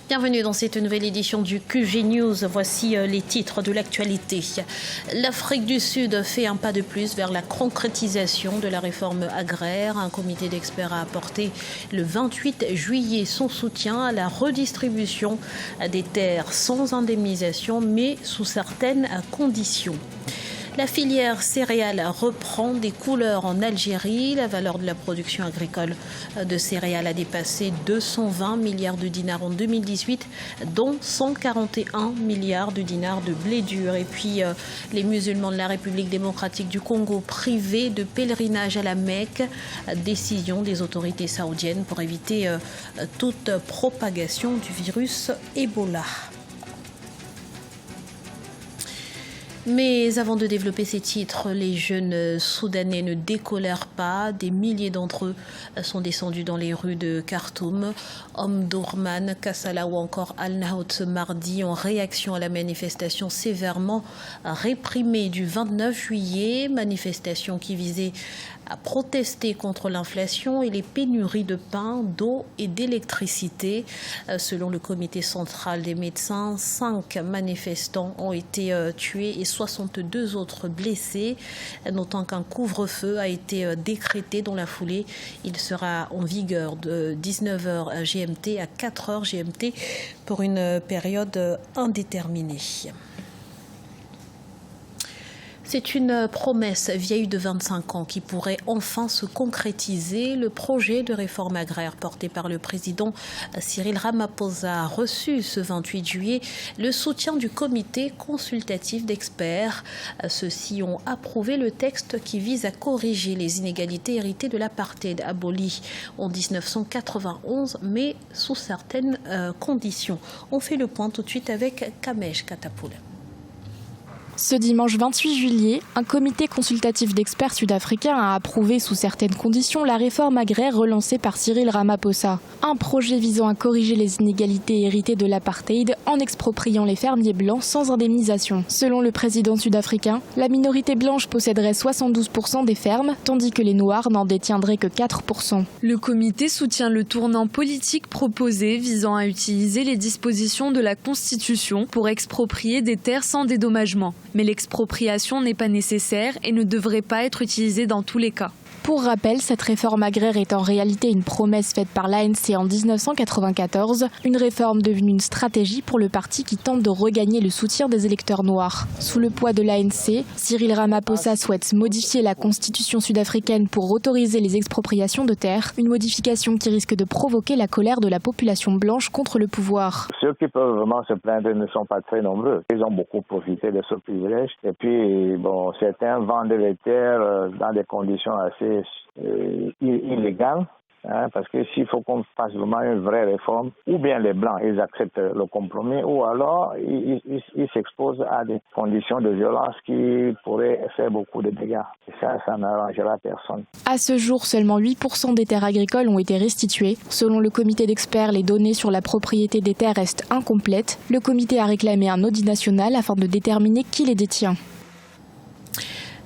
Bienvenue dans cette nouvelle édition du QG News. Voici les titres de l'actualité. L'Afrique du Sud fait un pas de plus vers la concrétisation de la réforme agraire. Un comité d'experts a apporté le 28 juillet son soutien à la redistribution des terres sans indemnisation, mais sous certaines conditions. La filière céréales reprend des couleurs en Algérie. La valeur de la production agricole de céréales a dépassé 220 milliards de dinars en 2018, dont 141 milliards de dinars de blé dur. Et puis, les musulmans de la République démocratique du Congo privés de pèlerinage à la Mecque. Décision des autorités saoudiennes pour éviter toute propagation du virus Ebola. Mais avant de développer ces titres, les jeunes Soudanais ne décolèrent pas. Des milliers d'entre eux sont descendus dans les rues de Khartoum. Omdurman, Kassala ou encore Al-Nahout ce mardi en réaction à la manifestation sévèrement réprimée du 29 juillet. Manifestation qui visait à protester contre l'inflation et les pénuries de pain, d'eau et d'électricité. Selon le comité central des médecins, 5 manifestants ont été tués et 62 autres blessés. Notant qu'un couvre-feu a été décrété dans la foulée. Il sera en vigueur de 19h GMT à 4h GMT pour une période indéterminée. C'est une promesse vieille de 25 ans qui pourrait enfin se concrétiser. Le projet de réforme agraire porté par le président Cyril Ramaphosa a reçu ce 28 juillet le soutien du comité consultatif d'experts. Ceux-ci ont approuvé le texte qui vise à corriger les inégalités héritées de l'apartheid aboli en 1991, mais sous certaines conditions. On fait le point tout de suite avec Kamesh Katapoul. Ce dimanche 28 juillet, un comité consultatif d'experts sud-africains a approuvé sous certaines conditions la réforme agraire relancée par Cyril Ramaphosa. Un projet visant à corriger les inégalités héritées de l'apartheid en expropriant les fermiers blancs sans indemnisation. Selon le président sud-africain, la minorité blanche posséderait 72% des fermes, tandis que les noirs n'en détiendraient que 4%. Le comité soutient le tournant politique proposé visant à utiliser les dispositions de la Constitution pour exproprier des terres sans dédommagement. Mais l'expropriation n'est pas nécessaire et ne devrait pas être utilisée dans tous les cas. Pour rappel, cette réforme agraire est en réalité une promesse faite par l'ANC en 1994, une réforme devenue une stratégie pour le parti qui tente de regagner le soutien des électeurs noirs. Sous le poids de l'ANC, Cyril Ramaphosa souhaite modifier la constitution sud-africaine pour autoriser les expropriations de terres, une modification qui risque de provoquer la colère de la population blanche contre le pouvoir. Ceux qui peuvent vraiment se plaindre ne sont pas très nombreux. Ils ont beaucoup profité de ce privilège. Et puis, certains vendent les terres dans des conditions assez illégales. Parce que s'il faut qu'on fasse vraiment une vraie réforme, ou bien les Blancs, ils acceptent le compromis, ou alors ils s'exposent à des conditions de violence qui pourraient faire beaucoup de dégâts. Et ça n'arrangera personne. À ce jour, seulement 8% des terres agricoles ont été restituées. Selon le comité d'experts, les données sur la propriété des terres restent incomplètes. Le comité a réclamé un audit national afin de déterminer qui les détient.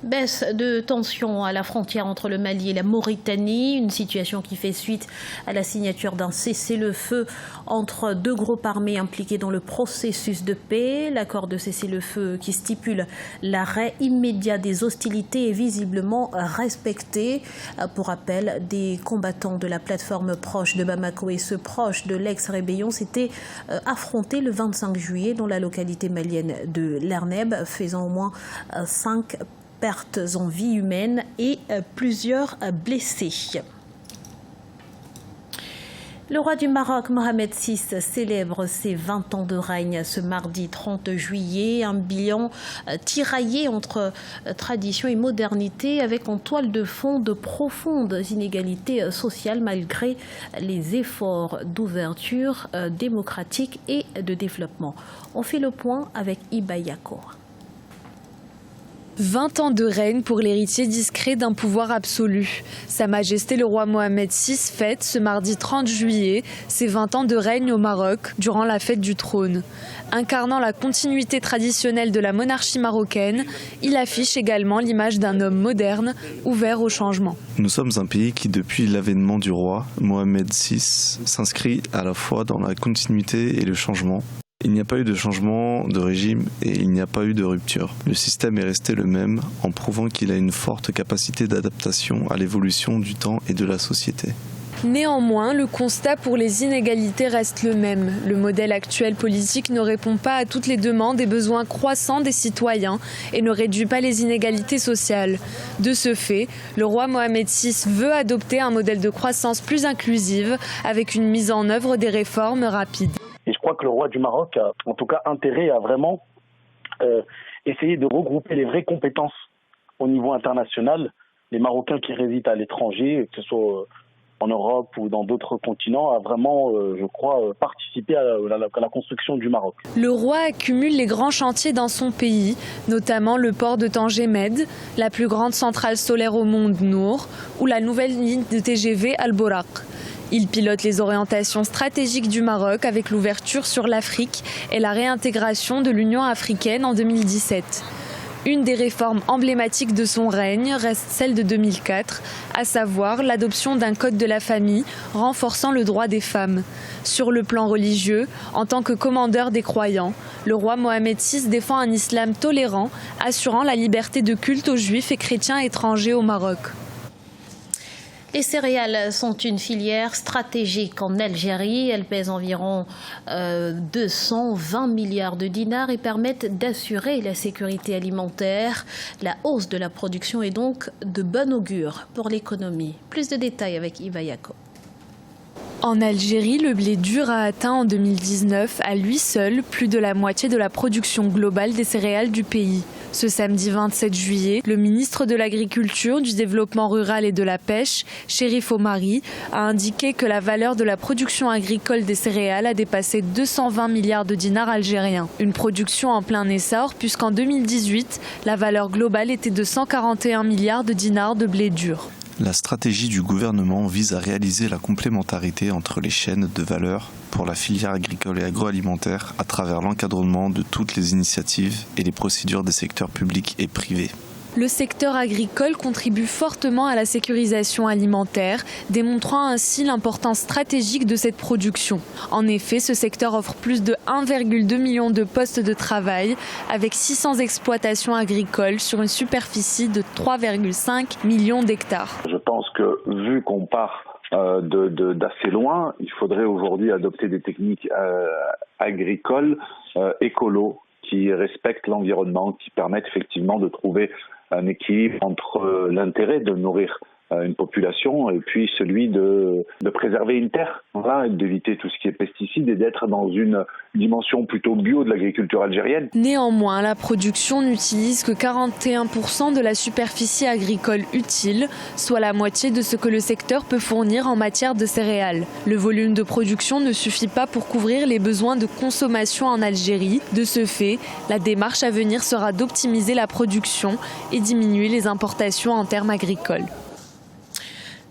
Baisse de tension à la frontière entre le Mali et la Mauritanie, une situation qui fait suite à la signature d'un cessez-le-feu entre deux groupes armés impliqués dans le processus de paix. L'accord de cessez-le-feu qui stipule l'arrêt immédiat des hostilités est visiblement respecté. Pour rappel, des combattants de la plateforme proche de Bamako et ceux proches de l'ex-rébellion s'étaient affrontés le 25 juillet dans la localité malienne de Lerneb, faisant au moins 5 pertes en vie humaine et plusieurs blessés. Le roi du Maroc, Mohamed VI, célèbre ses 20 ans de règne ce mardi 30 juillet. Un bilan tiraillé entre tradition et modernité avec en toile de fond de profondes inégalités sociales malgré les efforts d'ouverture démocratique et de développement. On fait le point avec Iba Yako. 20 ans de règne pour l'héritier discret d'un pouvoir absolu. Sa Majesté le roi Mohamed VI fête ce mardi 30 juillet ses 20 ans de règne au Maroc durant la fête du trône. Incarnant la continuité traditionnelle de la monarchie marocaine, il affiche également l'image d'un homme moderne, ouvert au changement. Nous sommes un pays qui, depuis l'avènement du roi Mohamed VI, s'inscrit à la fois dans la continuité et le changement. Il n'y a pas eu de changement de régime et il n'y a pas eu de rupture. Le système est resté le même en prouvant qu'il a une forte capacité d'adaptation à l'évolution du temps et de la société. Néanmoins, le constat pour les inégalités reste le même. Le modèle actuel politique ne répond pas à toutes les demandes et besoins croissants des citoyens et ne réduit pas les inégalités sociales. De ce fait, le roi Mohamed VI veut adopter un modèle de croissance plus inclusive avec une mise en œuvre des réformes rapides. Et je crois que le roi du Maroc a en tout cas intérêt à vraiment essayer de regrouper les vraies compétences au niveau international. Les Marocains qui résident à l'étranger, que ce soit en Europe ou dans d'autres continents, à vraiment, je crois, participer à la construction du Maroc. Le roi accumule les grands chantiers dans son pays, notamment le port de Tanger Med, la plus grande centrale solaire au monde Nour, ou la nouvelle ligne de TGV Al-Borak. Il pilote les orientations stratégiques du Maroc avec l'ouverture sur l'Afrique et la réintégration de l'Union africaine en 2017. Une des réformes emblématiques de son règne reste celle de 2004, à savoir l'adoption d'un code de la famille renforçant le droit des femmes. Sur le plan religieux, en tant que commandeur des croyants, le roi Mohamed VI défend un islam tolérant, assurant la liberté de culte aux juifs et chrétiens étrangers au Maroc. Les céréales sont une filière stratégique en Algérie. Elles pèsent environ 220 milliards de dinars et permettent d'assurer la sécurité alimentaire. La hausse de la production est donc de bon augure pour l'économie. Plus de détails avec Iva Yako. En Algérie, le blé dur a atteint en 2019 à lui seul plus de la moitié de la production globale des céréales du pays. Ce samedi 27 juillet, le ministre de l'Agriculture, du Développement rural et de la Pêche, Chérif Omari, a indiqué que la valeur de la production agricole des céréales a dépassé 220 milliards de dinars algériens. Une production en plein essor puisqu'en 2018, la valeur globale était de 141 milliards de dinars de blé dur. La stratégie du gouvernement vise à réaliser la complémentarité entre les chaînes de valeur pour la filière agricole et agroalimentaire à travers l'encadrement de toutes les initiatives et les procédures des secteurs publics et privés. Le secteur agricole contribue fortement à la sécurisation alimentaire, démontrant ainsi l'importance stratégique de cette production. En effet, ce secteur offre plus de 1,2 million de postes de travail, avec 600 exploitations agricoles sur une superficie de 3,5 millions d'hectares. Je pense que, vu qu'on part d'assez loin, il faudrait aujourd'hui adopter des techniques agricoles écolo, qui respectent l'environnement, qui permettent effectivement de trouver un équilibre entre l'intérêt de nourrir une population et puis celui de préserver une terre, voilà, et d'éviter tout ce qui est pesticides et d'être dans une dimension plutôt bio de l'agriculture algérienne. Néanmoins, la production n'utilise que 41% de la superficie agricole utile, soit la moitié de ce que le secteur peut fournir en matière de céréales. Le volume de production ne suffit pas pour couvrir les besoins de consommation en Algérie. De ce fait, la démarche à venir sera d'optimiser la production et diminuer les importations en termes agricoles.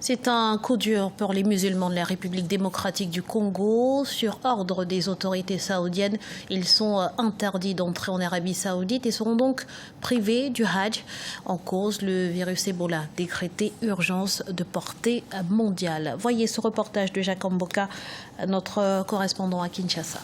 C'est un coup dur pour les musulmans de la République démocratique du Congo. Sur ordre des autorités saoudiennes, ils sont interdits d'entrer en Arabie saoudite et seront donc privés du Hajj. En cause, le virus Ebola, décrété urgence de portée mondiale. Voyez ce reportage de Jacques Mboka, notre correspondant à Kinshasa.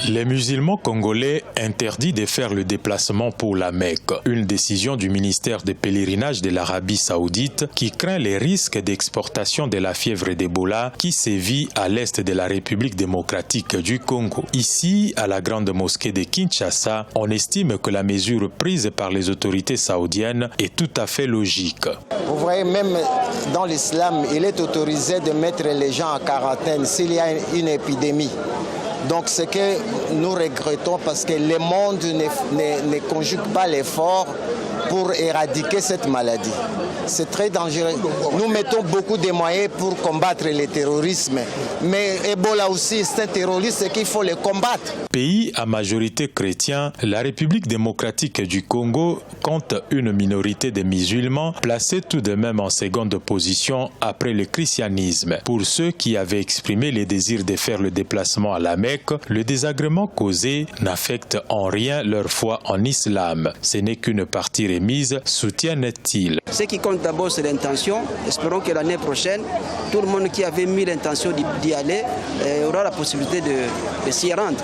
Les musulmans congolais interdits de faire le déplacement pour la Mecque. Une décision du ministère des pèlerinages de l'Arabie saoudite qui craint les risques d'exportation de la fièvre d'Ebola qui sévit à l'est de la République démocratique du Congo. Ici, à la grande mosquée de Kinshasa, on estime que la mesure prise par les autorités saoudiennes est tout à fait logique. Vous voyez, même dans l'islam, il est autorisé de mettre les gens en quarantaine s'il y a une épidémie. Donc ce que nous regrettons, parce que le monde ne conjugue pas l'effort pour éradiquer cette maladie. C'est très dangereux. Nous mettons beaucoup de moyens pour combattre le terrorisme. Mais Ebola aussi, c'est un terroriste qu'il faut le combattre. Pays à majorité chrétienne, la République démocratique du Congo compte une minorité de musulmans placés tout de même en seconde position après le christianisme. Pour ceux qui avaient exprimé le désir de faire le déplacement à la Mecque, le désagrément causé n'affecte en rien leur foi en islam. Ce n'est qu'une partie remise, soutiennent-ils. Ce qui compte d'abord, c'est l'intention. Espérons que l'année prochaine, tout le monde qui avait mis l'intention d'y aller aura la possibilité de s'y rendre.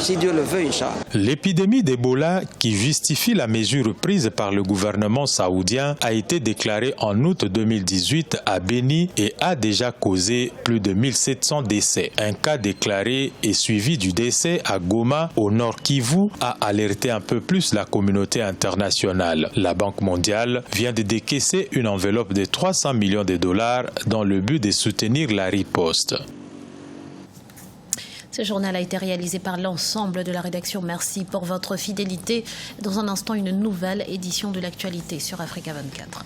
Si Dieu le veut, Inch'Allah. L'épidémie d'Ebola, qui justifie la mesure prise par le gouvernement saoudien, a été déclarée en août 2018 à Beni et a déjà causé plus de 1700 décès. Un cas déclaré et suivi du décès à Goma, au nord Kivu, a alerté un peu plus la communauté internationale. La Banque mondiale vient de décaisser une enveloppe de 300 millions de dollars dans le but de soutenir la riposte. Ce journal a été réalisé par l'ensemble de la rédaction. Merci pour votre fidélité. Dans un instant, une nouvelle édition de l'actualité sur Africa 24.